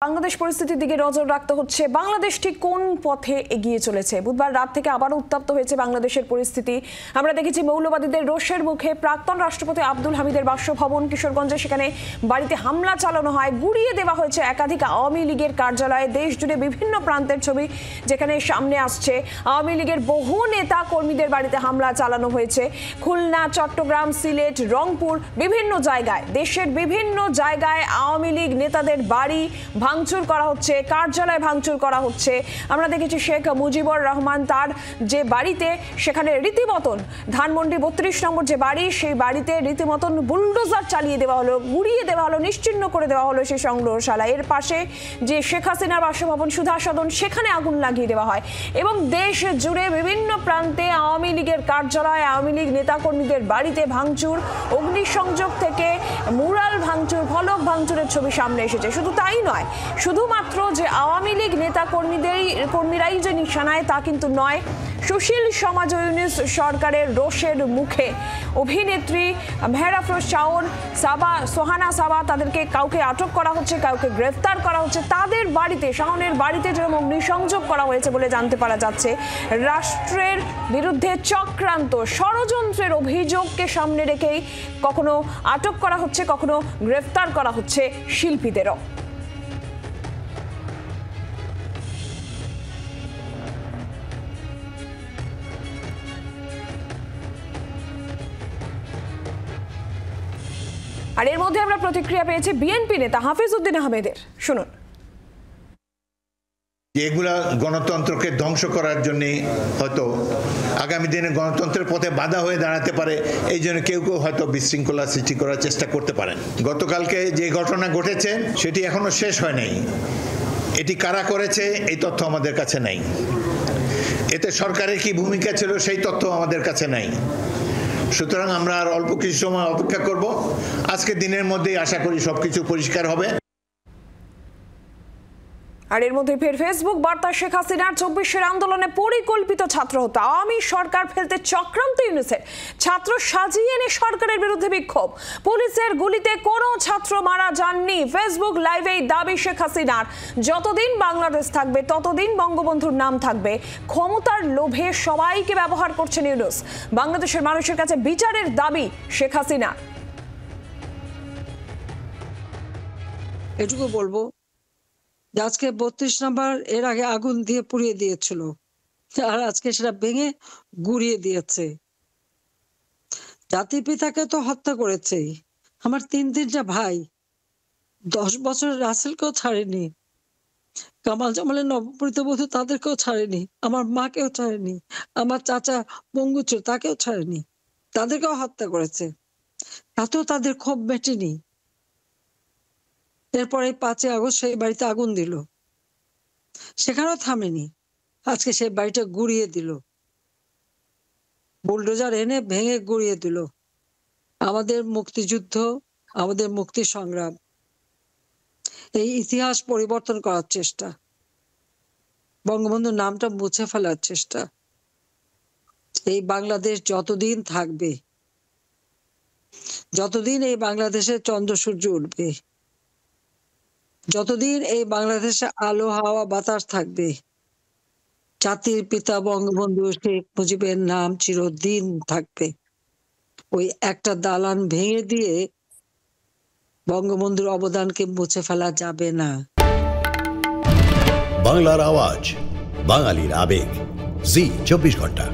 বাংলাদেশ পরিস্থিতির দিকে নজর রাখতে হচ্ছে। বাংলাদেশ ঠিক কোন পথে এগিয়ে চলেছে? বুধবার রাত থেকে আবারও উত্তপ্ত হয়েছে বাংলাদেশের পরিস্থিতি। আমরা দেখেছি মৌলবাদীদের রোষের মুখে প্রাক্তন রাষ্ট্রপতি আব্দুল হামিদের বাসভবন কিশোরগঞ্জে, সেখানে বাড়িতে হামলা চালানো হয়, গুড়িয়ে দেওয়া হয়েছে একাধিক আওয়ামী লীগের কার্যালয়ে। দেশ জুড়ে বিভিন্ন প্রান্তের ছবি যেখানে সামনে আসছে, আওয়ামী লীগের বহু নেতা কর্মীদের বাড়িতে হামলা চালানো হয়েছে। খুলনা, চট্টগ্রাম, সিলেট, রংপুর, বিভিন্ন জায়গায়, দেশের বিভিন্ন জায়গায় আওয়ামী লীগ নেতাদের বাড়ি ভাঙচুর করা হচ্ছে, কার্যালয় ভাঙচুর করা হচ্ছে। আমরা দেখেছি শেখ মুজিবুর রহমান তার যে বাড়িতে, সেখানে রীতিমতন ধানমন্ডি 32 নম্বর যে বাড়ি, সেই বাড়িতে রীতিমতন বুলডোজার চালিয়ে দেওয়া হলো, গুড়িয়ে দেওয়া হলো, নিশ্চিহ্ন করে দেওয়া হলো সেই সংগ্রহশালা। এর পাশে যে শেখ হাসিনার বাসভবন সুধা সদন, সেখানে আগুন লাগিয়ে দেওয়া হয়। এবং দেশ জুড়ে বিভিন্ন প্রান্তে আওয়ামী লীগের কার্যালয়, আওয়ামী লীগ নেতাকর্মীদের বাড়িতে ভাঙচুর, অগ্নিসংযোগ থেকে মুরাল ভাঙচুর, ফলক ভাঙচুরের ছবি সামনে এসেছে। শুধু তাই নয়, শুধুমাত্র যে আওয়ামী লীগ নেতা কর্মীরাই যে নিশানায় তা কিন্তু নয়। সুশীল সমাজ ইউনিস সরকারের রোষের মুখে অভিনেত্রী মেহরা আফরোজ শাওন, সোহানা সাবা, তাদেরকে কাউকে আটক করা হচ্ছে, কাউকে গ্রেফতার করা হচ্ছে। তাদের বাড়িতে, শাওনের বাড়িতে যেরকম অগ্নিসংযোগ করা হয়েছে বলে জানতে পারা যাচ্ছে। রাষ্ট্রের বিরুদ্ধে চক্রান্ত, ষড়যন্ত্রের অভিযোগকে সামনে রেখেই কখনো আটক করা হচ্ছে, কখনো গ্রেফতার করা হচ্ছে শিল্পীদেরও। আর এর মধ্যে আমরা প্রতিক্রিয়া পেয়েছি বিএনপি নেতা হাফিজ উদ্দিন আহমেদের। শুনুন। এগুলা গণতন্ত্রকে ধ্বংস করার জন্য হয়তো আগামী দিনে গণতন্ত্রের পথে বাধা হয়ে দাঁড়াতে পারে, এই জন্য কেউ কেউ হয়তো বিশৃঙ্খলা সৃষ্টি করার চেষ্টা করতে পারেন। গতকালকে যে ঘটনা ঘটেছে সেটি এখনো শেষ হয় নাই। এটি কারা করেছে এই তথ্য আমাদের কাছে নাই। এতে সরকারের কি ভূমিকা ছিল সেই তথ্য আমাদের কাছে নাই। সুতরাং আমরা আর অল্প কিছু সময় অপেক্ষা করব। আজকে দিনের মধ্যেই আশা করি সবকিছু পরিষ্কার হবে। আর এর মধ্যে ফের ফেসবুক বার্তা, শেখ হাসিনার 24 আন্দোলনে পরিকল্পিত ছাত্র হত্যা, আওয়ামী সরকার ফেলতে চক্রান্ত ইউনূসের, ছাত্র সাজিয়ে এনে সরকারের বিরুদ্ধে বিক্ষোভ, পুলিশের গুলিতে কোনো ছাত্র মারা যাননি। ফেসবুক লাইভেই দাবি শেখ হাসিনার, যতদিন বাংলাদেশ থাকবে ততদিন বঙ্গবন্ধুর নাম থাকবে। ক্ষমতার লোভে সবাইকে ব্যবহার করছেন ইউনূস। বাংলাদেশের মানুষের কাছে বিচারের দাবি শেখ হাসিনা। এটুকু বলবো, আজকে 32 নম্বর এর আগে আগুন দিয়ে পুড়িয়ে দিয়েছিল, আর আজকে সেটা ভেঙে গুড়িয়ে দিয়েছে। জাতির পিতাকে তো হত্যা করেছে, আমার তিনটা ভাই, 10 বছরের রাসেলকেও ছাড়েনি, কামাল জামালের নবপরিত বধূ তাদেরকেও ছাড়েনি, আমার মাকেও ছাড়েনি, আমার চাচা বঙ্গুচুর তাকেও ছাড়েনি, তাদেরকেও হত্যা করেছে। তাতেও তাদের ক্ষোভ মেটেনি। এরপরে 5 আগস্ট সেই বাড়িতে আগুন দিল, সেখানেও থামেনি। আজকে সেই বাড়িটা গুড়িয়ে দিল, বুলডোজার এনে ভেঙে গুড়িয়ে দিল। আমাদের মুক্তিযুদ্ধ, আমাদের মুক্তি সংগ্রাম, এই ইতিহাস পরিবর্তন করার চেষ্টা, বঙ্গবন্ধুর নামটা মুছে ফেলার চেষ্টা। এই বাংলাদেশ যতদিন থাকবে, যতদিন এই বাংলাদেশে চন্দ্র সূর্য উঠবে, যতদিন এই বাংলাদেশে আলো হাওয়া বাতাস থাকবে, জাতির পিতা বঙ্গবন্ধু শেখ মুজিবের নাম চিরদিন থাকবে। ওই একটা দালান ভেঙে দিয়ে বঙ্গবন্ধুর অবদানকে মুছে ফেলা যাবে না। বাংলার আওয়াজ, বাঙালির আবেগ, জি 24 ঘন্টা।